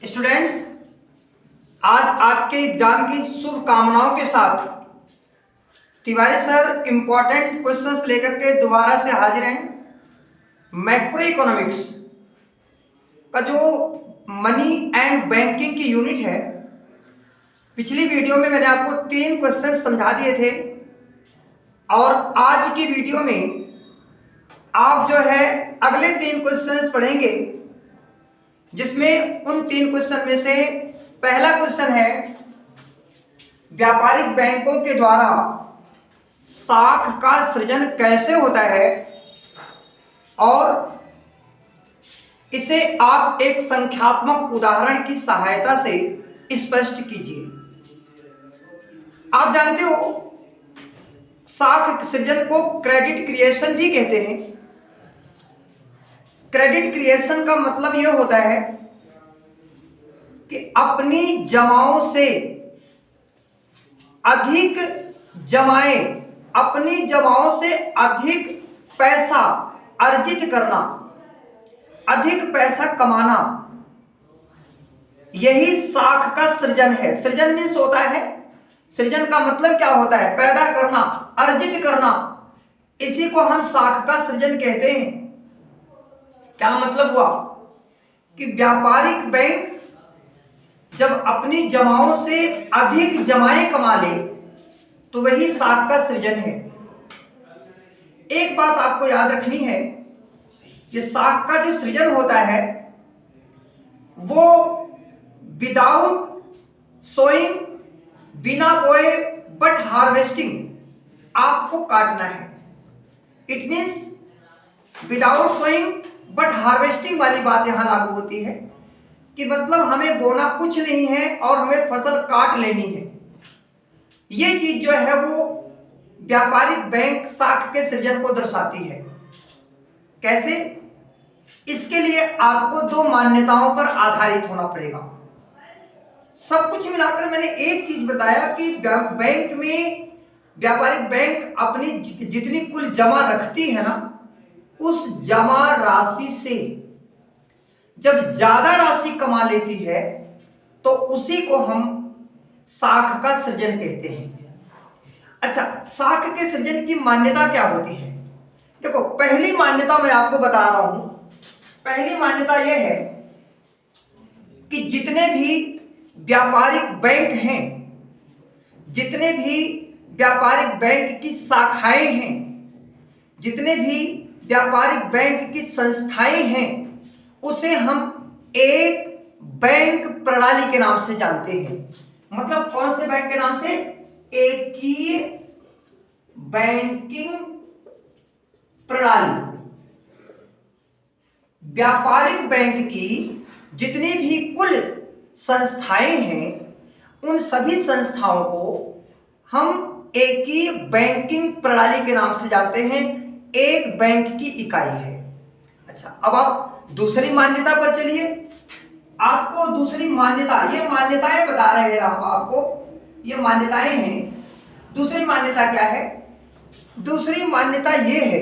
Students, आज आपके exam की शुभकामनाओं के साथ तिवारी सर इंपॉर्टेंट क्वेश्चंस लेकर के दोबारा से हाजिर हैं। मैक्रो इकोनॉमिक्स का जो मनी एंड बैंकिंग की यूनिट है, पिछली वीडियो में मैंने आपको 3 क्वेश्चंस समझा दिए थे और आज की वीडियो में आप जो है अगले 3 क्वेश्चंस पढ़ेंगे, जिसमें उन 3 क्वेश्चन में से पहला क्वेश्चन है व्यापारिक बैंकों के द्वारा साख का सृजन कैसे होता है और इसे आप एक संख्यात्मक उदाहरण की सहायता से स्पष्ट कीजिए। आप जानते हो साख सृजन को क्रेडिट क्रिएशन भी कहते हैं। क्रेडिट क्रिएशन का मतलब यह होता है कि अपनी जमाओं से अधिक जमाएं, अपनी जमाओं से अधिक पैसा अर्जित करना, अधिक पैसा कमाना, यही साख का सृजन है। सृजन मीन्स होता है, सृजन का मतलब क्या होता है? पैदा करना, अर्जित करना, इसी को हम साख का सृजन कहते हैं। क्या मतलब हुआ कि व्यापारिक बैंक जब अपनी जमाओं से अधिक जमाएं कमा ले तो वही साख का सृजन है। एक बात आपको याद रखनी है, ये साख का जो सृजन होता है वो विदाउट सोइंग, बिना बोए बट हार्वेस्टिंग आपको काटना है। It means without sowing but harvesting वाली बात यहां लागू होती है कि मतलब हमें बोना कुछ नहीं है और हमें फसल काट लेनी है। ये चीज जो है वो व्यापारिक बैंक साख के सृजन को दर्शाती है। कैसे? इसके लिए आपको 2 मान्यताओं पर आधारित होना पड़ेगा। सब कुछ मिलाकर मैंने एक चीज बताया कि बैंक में, व्यापारिक बैंक अपनी जितनी कुल जमा रखती है ना, उस जमा राशि से जब ज्यादा राशि कमा लेती है तो उसी को हम साख का सृजन कहते हैं। अच्छा, साख के सृजन की मान्यता क्या होती है? देखो, पहली मान्यता मैं आपको बता रहा हूं। पहली मान्यता यह है कि जितने भी व्यापारिक बैंक हैं, जितने भी व्यापारिक बैंक की शाखाएं हैं, जितने भी व्यापारिक बैंक की संस्थाएं हैं, उसे हम एक बैंक प्रणाली के नाम से जानते हैं। मतलब कौन से बैंक के नाम से? एकीय बैंकिंग प्रणाली। व्यापारिक बैंक की जितनी भी कुल संस्थाएं हैं, उन सभी संस्थाओं को हम एकीय बैंकिंग प्रणाली के नाम से जानते हैं। एक बैंक की इकाई है। अच्छा, अब आप दूसरी मान्यता पर चलिए। आपको दूसरी मान्यता, ये मान्यताएं बता रहे हैं हम आपको, ये मान्यताएं हैं। दूसरी मान्यता क्या है? दूसरी मान्यता ये है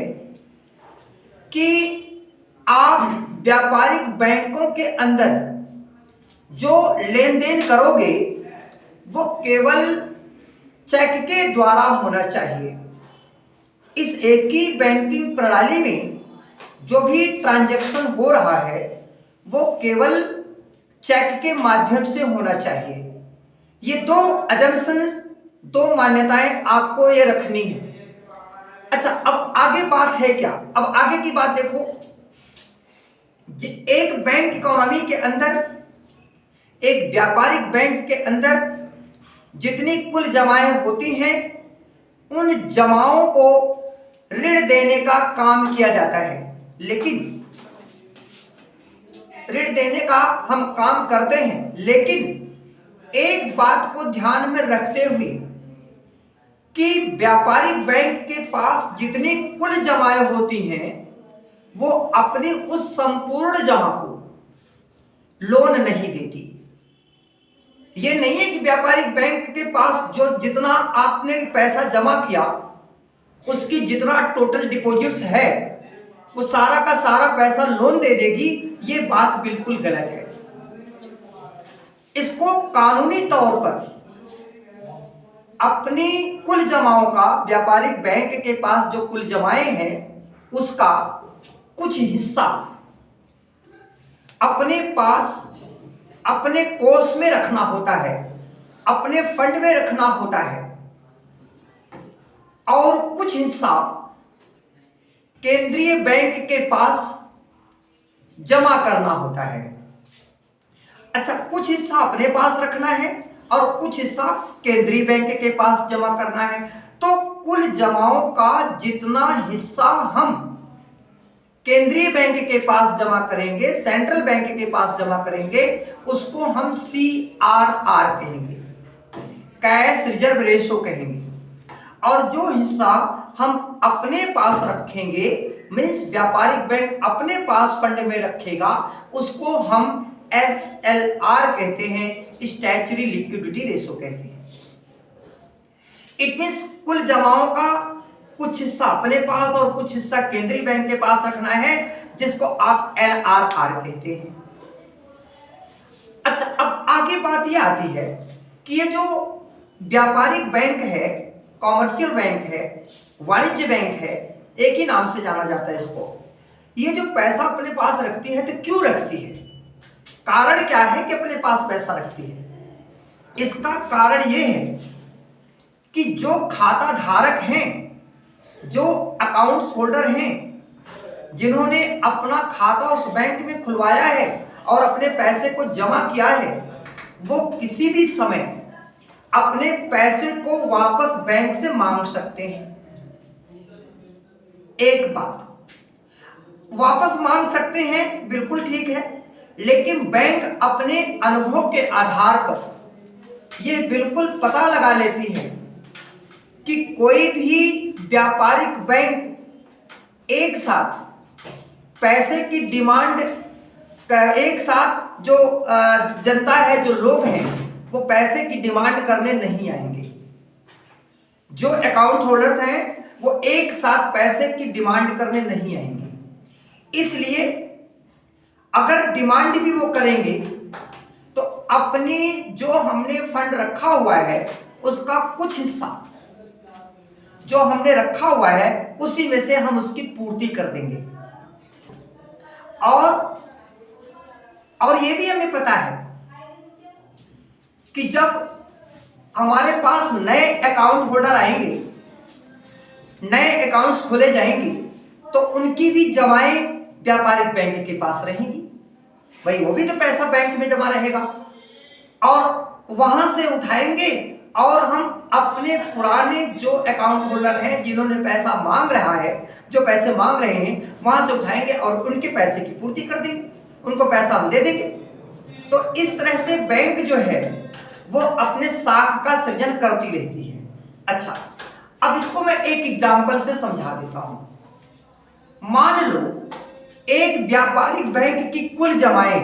कि आप व्यापारिक बैंकों के अंदर जो लेन देन करोगे वो केवल चेक के द्वारा होना चाहिए। इस एकीय बैंकिंग प्रणाली में जो भी ट्रांजैक्शन हो रहा है वो केवल चेक के माध्यम से होना चाहिए। ये 2 अजम्पशंस, 2 मान्यताएं आपको ये रखनी है। अच्छा, अब आगे बात है क्या? अब आगे की बात देखो। एक बैंक इकोनॉमी के अंदर, एक व्यापारिक बैंक के अंदर जितनी कुल जमाएं होती हैं, उन जमाओं को ऋण देने का काम किया जाता है। लेकिन ऋण देने का हम काम करते हैं, लेकिन एक बात को ध्यान में रखते हुए कि व्यापारिक बैंक के पास जितनी कुल जमाएं होती हैं वो अपनी उस संपूर्ण जमा को लोन नहीं देती। ये नहीं है कि व्यापारिक बैंक के पास जो जितना आपने पैसा जमा किया उसकी जितना टोटल डिपॉजिट्स है वो सारा का सारा पैसा लोन दे देगी। ये बात बिल्कुल गलत है। इसको कानूनी तौर पर अपनी कुल जमाओं का, व्यापारिक बैंक के पास जो कुल जमाएं हैं उसका कुछ हिस्सा अपने पास, अपने कोष में रखना होता है, अपने फंड में रखना होता है, और कुछ हिस्सा केंद्रीय बैंक के पास जमा करना होता है। अच्छा, कुछ हिस्सा अपने पास रखना है और कुछ हिस्सा केंद्रीय बैंक के पास जमा करना है। तो कुल जमाओं का जितना हिस्सा हम केंद्रीय बैंक के पास जमा करेंगे, सेंट्रल बैंक के पास जमा करेंगे, उसको हम CRR कहेंगे, कैश रिजर्व रेशो कहेंगे। और जो हिस्सा हम अपने पास रखेंगे, मीन्स व्यापारिक बैंक अपने पास फंड में रखेगा, उसको हम SLR कहते हैं, स्टैच्यूटरी लिक्विडिटी रेशो कहते हैं। इट मीन्स कुल जमाओं का कुछ हिस्सा अपने पास और कुछ हिस्सा केंद्रीय बैंक के पास रखना है, जिसको आप LRR कहते हैं। अच्छा, अब आगे बात यह आती है कि ये जो व्यापारिक बैंक है, कॉमर्शियल बैंक है, वाणिज्य बैंक है, एक ही नाम से जाना जाता है इसको, ये जो पैसा अपने पास रखती है तो क्यों रखती है? कारण क्या है कि अपने पास पैसा रखती है? इसका कारण यह है कि जो खाता धारक हैं, जो अकाउंट्स होल्डर हैं, जिन्होंने अपना खाता उस बैंक में खुलवाया है और अपने पैसे को जमा किया है, वो किसी भी समय अपने पैसे को वापस बैंक से मांग सकते हैं। एक बात, वापस मांग सकते हैं, बिल्कुल ठीक है, लेकिन बैंक अपने अनुभव के आधार पर यह बिल्कुल पता लगा लेती है कि कोई भी व्यापारिक बैंक एक साथ पैसे की डिमांड, एक साथ जो जनता है, जो लोग हैं, वो पैसे की डिमांड करने नहीं आएंगे। जो अकाउंट होल्डर हैं वो एक साथ पैसे की डिमांड करने नहीं आएंगे। इसलिए अगर डिमांड भी वो करेंगे तो अपनी जो हमने फंड रखा हुआ है उसका कुछ हिस्सा जो हमने रखा हुआ है उसी में से हम उसकी पूर्ति कर देंगे। और ये भी हमें पता है कि जब हमारे पास नए अकाउंट होल्डर आएंगे, नए अकाउंट्स खोले जाएंगे, तो उनकी भी जमाएं व्यापारिक बैंक के पास रहेंगी। भाई वो भी तो पैसा बैंक में जमा रहेगा और वहां से उठाएंगे और हम अपने पुराने जो अकाउंट होल्डर हैं, जिन्होंने पैसा मांग रहा है, जो पैसे मांग रहे हैं, वहां से उठाएंगे और उनके पैसे की पूर्ति कर देंगे, उनको पैसा हम दे देंगे। तो इस तरह से बैंक जो है वो अपने साख का सृजन करती रहती है। अच्छा, अब इसको मैं एक एग्जांपल से समझा देता हूं। मान लो एक व्यापारिक बैंक की कुल जमाएं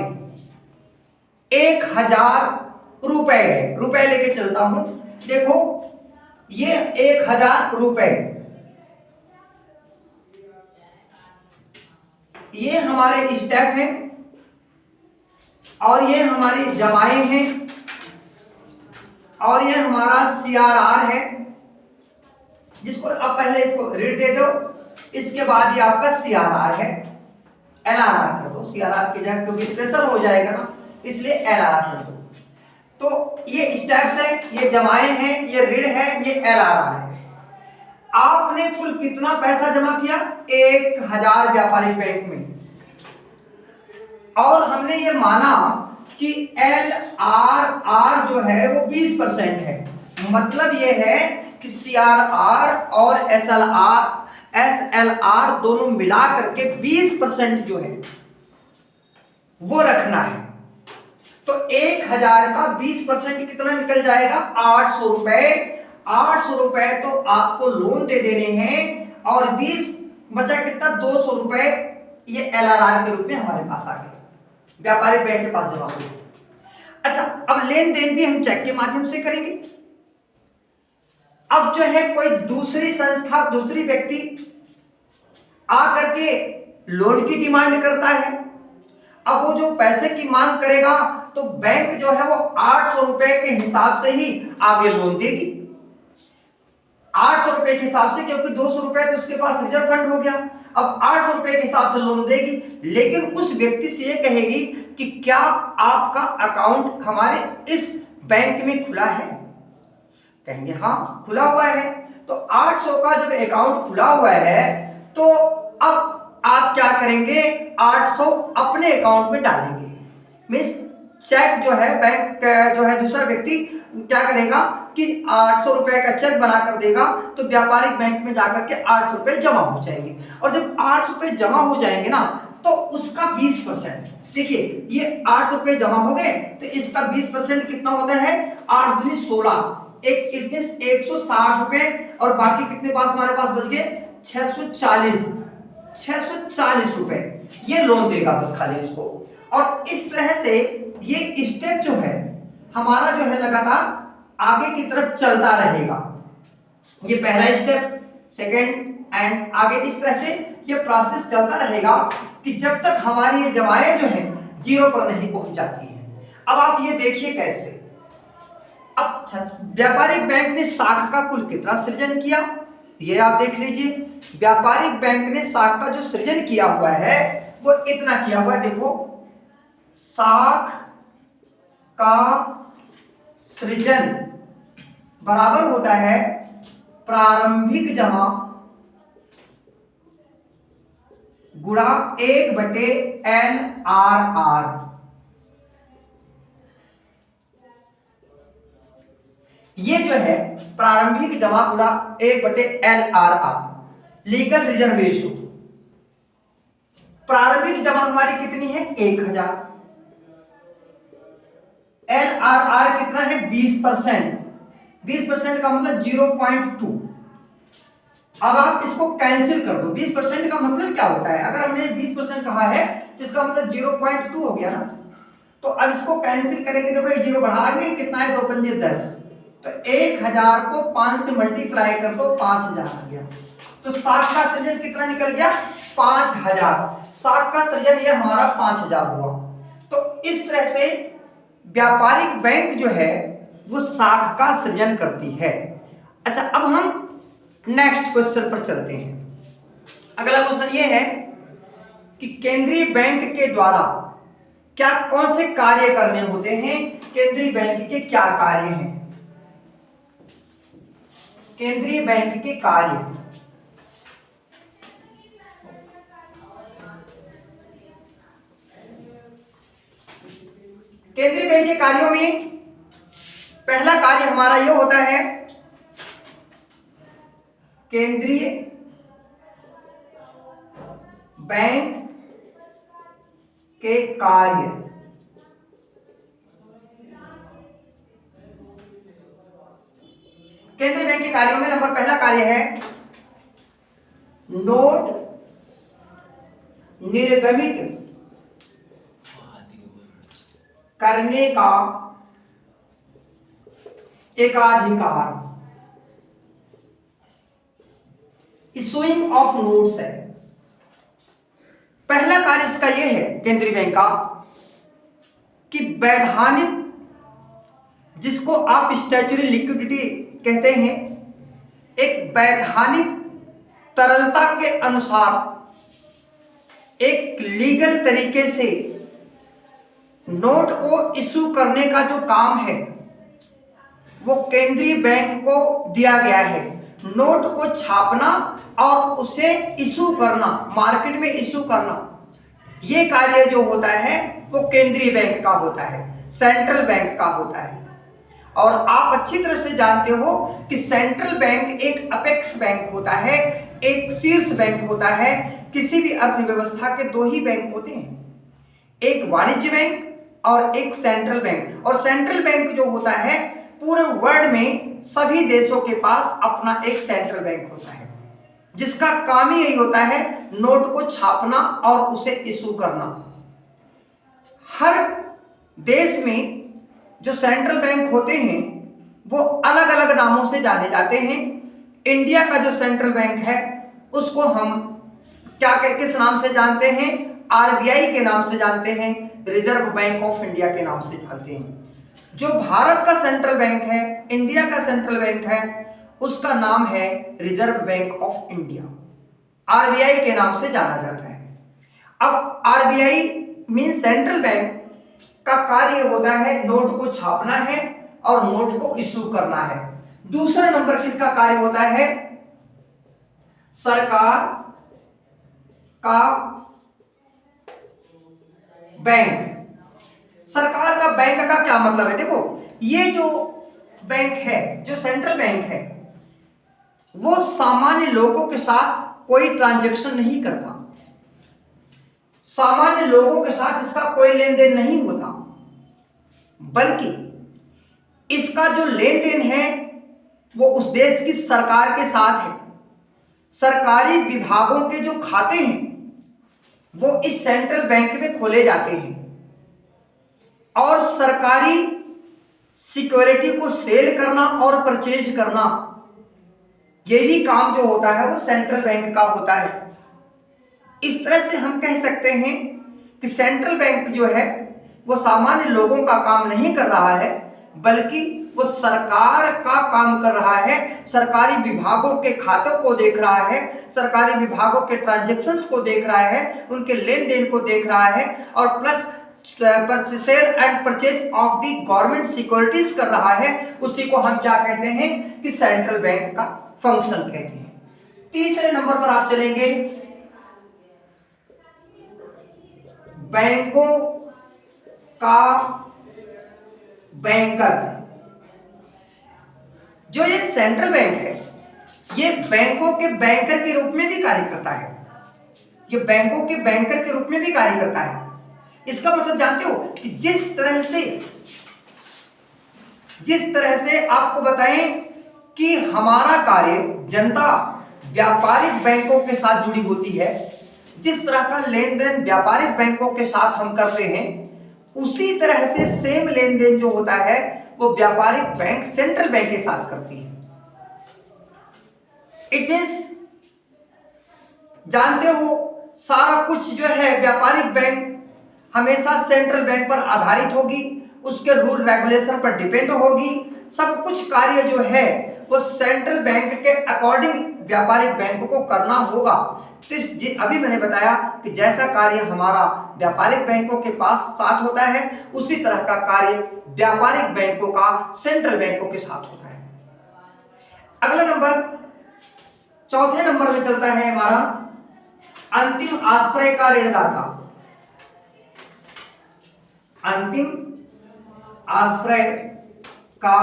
1000 रुपए है। रुपए लेके चलता हूं, देखो ये 1000 रुपए, ये हमारे स्टेप हैं और ये हमारी जमाएं हैं और ये हमारा CRR है, जिसको अब पहले इसको ऋण दे दो, इसके बाद ये आपका CRR है। LRR कर दो, CRR की जगह क्योंकि स्पेशल हो जाएगा ना, इसलिए LRR कर दो। तो ये स्टेप्स है, ये जमाएं हैं, ये ऋण है, ये LRR है। आपने कुल कितना पैसा जमा किया? 1000 व्यापारिक बैंक में, और हमने ये माना कि LRR जो है वो 20% है। मतलब ये है कि CRR और SLR दोनों मिला करके 20% जो है वो रखना है। तो 1000 का 20% कितना निकल जाएगा? 800 रुपए। 800 रुपए तो आपको लोन दे देने हैं और 20 बचा कितना? 200 रुपए ये LRR के रूप में हमारे पास आ गए, व्यापारिक बैंक के पास जमा हुए। अच्छा, अब लेन देन भी हम चेक के माध्यम से करेंगे। अब जो है कोई दूसरी संस्था, दूसरी व्यक्ति आकर के लोन की डिमांड करता है अब वो जो पैसे की मांग करेगा तो बैंक जो है वो 800 रुपए के हिसाब से ही आगे लोन देगी, 800 रुपए के हिसाब से, क्योंकि 200 रुपए तो उसके पास रिजर्व फंड हो गया। अब 800 रुपए के हिसाब से लोन देगी, लेकिन उस व्यक्ति से ये कहेगी कि क्या आपका अकाउंट हमारे इस बैंक में खुला है? कहेंगे हाँ खुला हुआ है। तो 800 का जब अकाउंट खुला हुआ है तो अब आप क्या करेंगे, 800 अपने अकाउंट में डालेंगे। मींस चेक जो है बैंक जो है दूसरा व्यक्ति क्या करेगा कि 800 रुपए का चेक बनाकर देगा, तो व्यापारिक बैंक में जाकर के 800 रुपए जमा हो जाएंगे। और जब 800 रुपए जमा हो जाएंगे ना तो उसका 20%, देखिए ये 800 रुपए जमा हो गए तो इसका 20% कितना होता है, 8 दूनी 16, एक इट मींस 160 रुपए, और बाकी कितने पास हमारे पास बच गए 640 रुपए, ये लोन देगा बस खाली इसको। और इस तरह से ये स्टेप जो है हमारा जो है लगातार आगे की तरफ चलता रहेगा। ये पहला स्टेप, सेकंड एंड आगे इस तरह से ये प्रोसेस चलता रहेगा कि जब तक हमारी ये जमाएं जो है जीरो पर नहीं पहुंच जाती है। अब आप ये देखिए कैसे, अब व्यापारिक बैंक ने शाखा का कुल कितना सृजन किया, ये आप देख लीजिए। व्यापारिक बैंक ने शाखा का जो सृजन किया हुआ है वो इतना किया हुआ है, देखो शाख का सृजन बराबर होता है प्रारंभिक जमा गुणा 1/LRR। ये जो है प्रारंभिक जमा गुणा 1/LRR, लीगल रिजर्व रेशो। प्रारंभिक जमा हमारी कितनी है 1000, LRR कितना है 20%, 20% का मतलब 0.2। अब आप इसको कैंसिल कर दो, 20% का मतलब क्या होता है, अगर हमने 20% कहा है तो इसका मतलब 0.2 हो गया ना। तो अब इसको कैंसिल करेंगे, देखो ये जीरो बढ़ाएंगे, कितना है 2 पंजे 10, तो 1000 को 5 से मल्टीप्लाई कर दो 5000 आ गया। तो शाख का सृजन कितना निकल गया 5000, शाख का सृजन ये हमारा 5000 हुआ। तो इस तरह से व्यापारिक बैंक जो है वो शाख का सृजन करती है। अच्छा अब हम नेक्स्ट क्वेश्चन पर चलते हैं। अगला क्वेश्चन ये है कि केंद्रीय बैंक के द्वारा क्या कौन से कार्य करने होते हैं, केंद्रीय बैंक के क्या कार्य हैं, केंद्रीय बैंक के कार्य। केंद्रीय बैंक के कार्यों में पहला कार्य हमारा यह होता है केंद्रीय बैंक के कार्य। केंद्रीय बैंक के कार्यों में नंबर पहला कार्य है नोट निर्गमित करने का एकाधिकार, इशूइंग ऑफ नोट्स है। पहला कार्य इसका यह है केंद्रीय बैंक का कि वैधानिक, जिसको आप स्टैच्यूटरी लिक्विडिटी कहते हैं, एक वैधानिक तरलता के अनुसार एक लीगल तरीके से नोट को इशू करने का जो काम है वो केंद्रीय बैंक को दिया गया है। नोट को छापना और उसे इशू करना, मार्केट में इशू करना, ये कार्य जो होता है वो केंद्रीय बैंक का होता है, सेंट्रल बैंक का होता है। और आप अच्छी तरह से जानते हो कि सेंट्रल बैंक एक अपेक्स बैंक होता है, एक शीर्ष बैंक होता है। किसी भी अर्थव्यवस्था के दो ही बैंक होते हैं, एक वाणिज्य बैंक और एक सेंट्रल बैंक। और सेंट्रल बैंक जो होता है पूरे वर्ल्ड में सभी देशों के पास अपना एक सेंट्रल बैंक होता है, जिसका काम ही यही होता है नोट को छापना और उसे इशू करना। हर देश में जो सेंट्रल बैंक होते हैं वो अलग अलग नामों से जाने जाते हैं। इंडिया का जो सेंट्रल बैंक है उसको हम क्या किस नाम से जानते हैं, आरबीआई के नाम से जानते हैं, रिजर्व बैंक ऑफ इंडिया के नाम से जानते हैं। जो भारत का सेंट्रल बैंक है, इंडिया का सेंट्रल बैंक है, उसका नाम है reserve bank of India, RBI के नाम से जाना जाता है। अब आरबीआई मीन सेंट्रल बैंक का कार्य होता है नोट को छापना है और नोट को इशू करना है। दूसरा नंबर किसका कार्य होता है? सरकार का बैंक। सरकार का बैंक का क्या मतलब है? देखो, ये जो बैंक है, जो सेंट्रल बैंक है, वो सामान्य लोगों के साथ कोई ट्रांजैक्शन नहीं करता, सामान्य लोगों के साथ इसका कोई लेन देन नहीं होता, बल्कि इसका जो लेन देन है वो उस देश की सरकार के साथ है। सरकारी विभागों के जो खाते हैं वो इस सेंट्रल बैंक में खोले जाते हैं और सरकारी सिक्योरिटी को सेल करना और परचेज करना, यही काम जो होता है वो सेंट्रल बैंक का होता है। इस तरह से हम कह सकते हैं कि सेंट्रल बैंक जो है वो सामान्य लोगों का काम नहीं कर रहा है, बल्कि वो सरकार का काम कर रहा है, सरकारी विभागों के खातों को देख रहा है, सरकारी विभागों के ट्रांजैक्शंस को देख रहा है, उनके लेन देन को देख रहा है और plus sale and purchase of the government securities कर रहा है। उसी को हम क्या कहते हैं कि सेंट्रल बैंक का फंक्शन कहते हैं। तीसरे नंबर पर आप चलेंगे, बैंकों का बैंकर। जो ये सेंट्रल बैंक है ये बैंकों के बैंकर के रूप में भी कार्य करता है, ये बैंकों के बैंकर के रूप में भी कार्य करता है। इसका मतलब जानते हो कि जिस तरह से आपको बताएं कि हमारा कार्य जनता व्यापारिक बैंकों के साथ जुड़ी होती है, जिस तरह का लेन देन व्यापारिक बैंकों के साथ हम करते हैं, उसी तरह से सेम लेन देन जो होता है वो व्यापारिक बैंक सेंट्रल बैंक के साथ करती है। इट मींस जानते हो सारा कुछ जो है व्यापारिक बैंक हमेशा सेंट्रल बैंक पर आधारित होगी, उसके रूल रेगुलेशन पर डिपेंड होगी, सब कुछ कार्य जो है वो सेंट्रल बैंक के अकॉर्डिंग व्यापारिक बैंक को करना होगा। तो अभी मैंने बताया कि जैसा कार्य हमारा व्यापारिक बैंकों के पास साथ होता है, उसी तरह का कार्य व्यापारिक बैंकों का सेंट्रल बैंकों के साथ होता है। अगला नंबर, चौथे नंबर में चलता है हमारा अंतिम आश्रय का ऋणदाता। अंतिम आश्रय का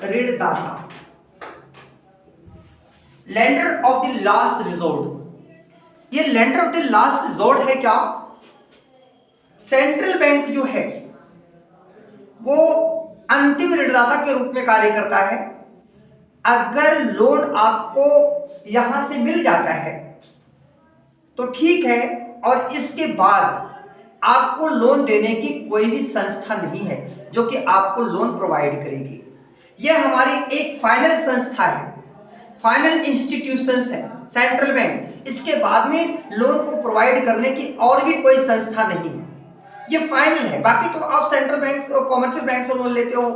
ऋणदाता, lender of the last resort. ये lender of the last resort है क्या? सेंट्रल बैंक जो है वो अंतिम ऋणदाता के रूप में कार्य करता है। अगर लोन आपको यहां से मिल जाता है तो ठीक है, और इसके बाद आपको लोन देने की कोई भी संस्था नहीं है जो कि आपको लोन प्रोवाइड करेगी। यह हमारी एक फाइनल संस्था है, फाइनल इंस्टीट्यूशंस है सेंट्रल बैंक। इसके बाद में लोन को प्रोवाइड करने की और भी कोई संस्था नहीं है, ये फाइनल है। बाकी तो आप सेंट्रल बैंक, कॉमर्शियल बैंक से लोन लेते हो,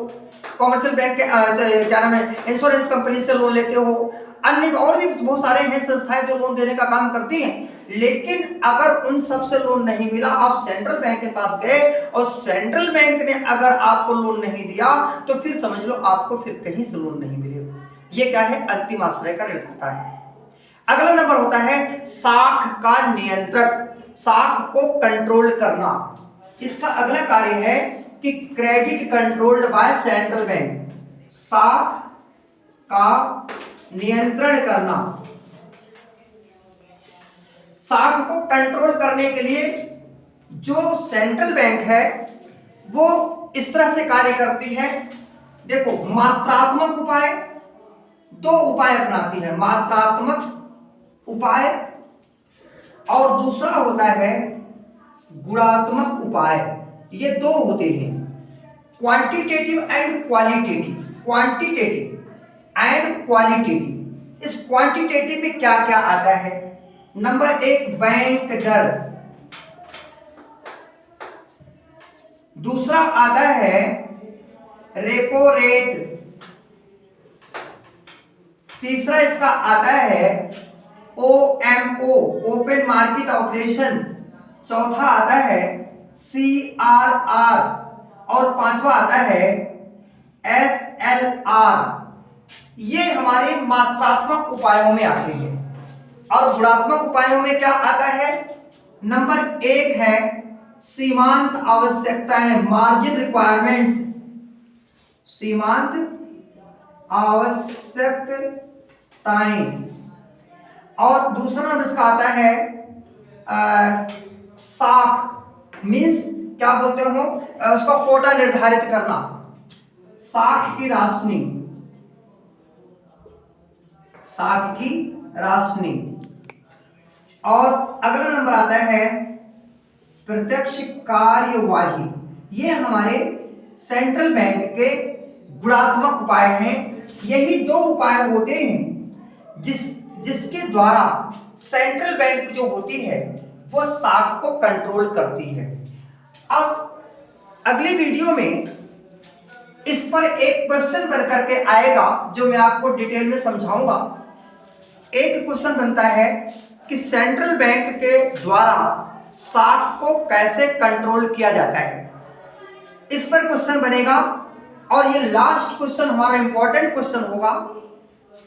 कॉमर्शियल बैंक के क्या नाम है, इंश्योरेंस कंपनी से लोन लेते हो, अन्य और भी बहुत सारे हैं संस्थाएं जो लोन देने का काम करती हैं। लेकिन अगर उन सब से लोन नहीं मिला, आप सेंट्रल बैंक के पास गए और सेंट्रल बैंक ने अगर आपको लोन नहीं दिया, तो फिर समझ लो आपको फिर कहीं से लोन नहीं मिलेगा। ये क्या है? अंतिम आश्रय का ऋणदाता है। अगला नंबर होता है साख का नियंत्रक, साख को कंट्रोल करना। इसका अगला कार्य है कि credit controlled by central bank, साख का नियंत्रण करना। साख को कंट्रोल करने के लिए जो सेंट्रल बैंक है वो इस तरह से कार्य करती है। देखो, मात्रात्मक उपाय, दो उपाय अपनाती है, मात्रात्मक उपाय और दूसरा होता है गुणात्मक उपाय। ये दो होते हैं, quantitative and qualitative, quantitative and qualitative. इस क्वांटिटेटिव में क्या क्या आता है? नंबर एक, बैंक दर, दूसरा आता है रेपो रेट, तीसरा इसका आता है OMO, ओपन मार्केट ऑपरेशन, चौथा आता है CRR और पांचवा आता है SLR। ये हमारे मात्रात्मक उपायों में आते हैं। और गुणात्मक उपायों में क्या आता है? नंबर 1 है सीमांत आवश्यकताएं, मार्जिन रिक्वायरमेंट्स, सीमांत आवश्यकताएं। और दूसरा नंबर इसका आता है साख, मीन्स क्या बोलते हो उसका कोटा निर्धारित करना, साख की राशनी, साख की राशनी। और अगला नंबर आता है प्रत्यक्ष कार्यवाही। ये हमारे सेंट्रल बैंक के गुणात्मक उपाय हैं। यही दो उपाय होते हैं जिसके द्वारा सेंट्रल बैंक जो होती है वो साख को कंट्रोल करती है। अब अगली वीडियो में इस पर एक क्वेश्चन बन करके आएगा जो मैं आपको डिटेल में समझाऊंगा। एक क्वेश्चन बनता है कि सेंट्रल बैंक के द्वारा साख को कैसे कंट्रोल किया जाता है, इस पर क्वेश्चन बनेगा। और ये लास्ट क्वेश्चन हमारा इंपॉर्टेंट क्वेश्चन होगा।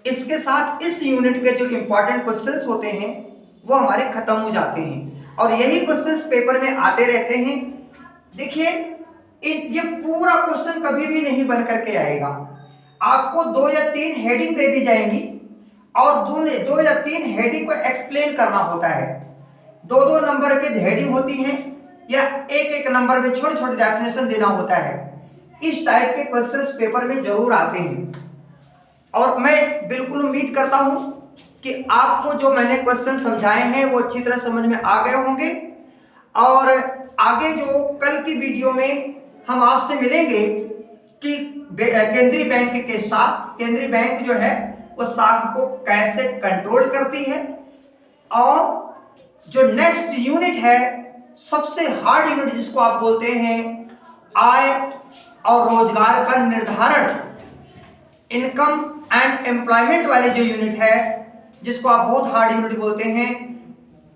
इसके साथ इस यूनिट के जो इंपॉर्टेंट क्वेश्चंस होते हैं वो हमारे खत्म हो जाते हैं और यही क्वेश्चंस पेपर में आते रहते हैं। देखिए ये पूरा क्वेश्चन कभी भी नहीं बन करके आएगा। आपको 2 या 3 हेडिंग दे दी जाएंगी और 2 या 3 हेडिंग को एक्सप्लेन करना होता है। 2-2 नंबर की हेडिंग होती हैं या एक नंबर में छोटे छोटे डेफिनेशन देना होता है। इस टाइप के क्वेश्चंस पेपर में जरूर आते हैं और मैं बिल्कुल उम्मीद करता हूं कि आपको जो मैंने क्वेश्चन समझाए हैं वो अच्छी तरह समझ में आ गए होंगे। और आगे जो कल की वीडियो में हम आपसे मिलेंगे कि केंद्रीय बैंक के साथ, केंद्रीय बैंक जो है वो साख को कैसे कंट्रोल करती है। और जो नेक्स्ट यूनिट है सबसे हार्ड यूनिट जिसको आप बोलते हैं आय और रोजगार का निर्धारण, इनकम एंड एम्प्लॉयमेंट वाले जो यूनिट है जिसको आप बहुत हार्ड यूनिट बोलते हैं,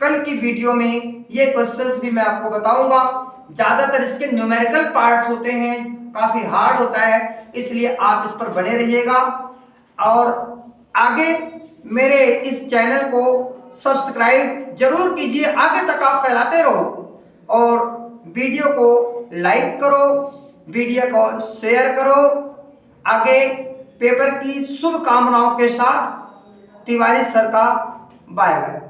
कल की वीडियो में ये क्वेश्चंस भी मैं आपको बताऊंगा। ज्यादातर इसके न्यूमेरिकल पार्ट्स होते हैं, काफी हार्ड होता है, इसलिए आप इस पर बने रहिएगा। और आगे मेरे इस चैनल को सब्सक्राइब जरूर कीजिए, आगे तक आप फैलाते रहो और वीडियो को लाइक करो, वीडियो को शेयर करो। आगे पेपर की शुभकामनाओं के साथ तिवारी सर का बाय बाय।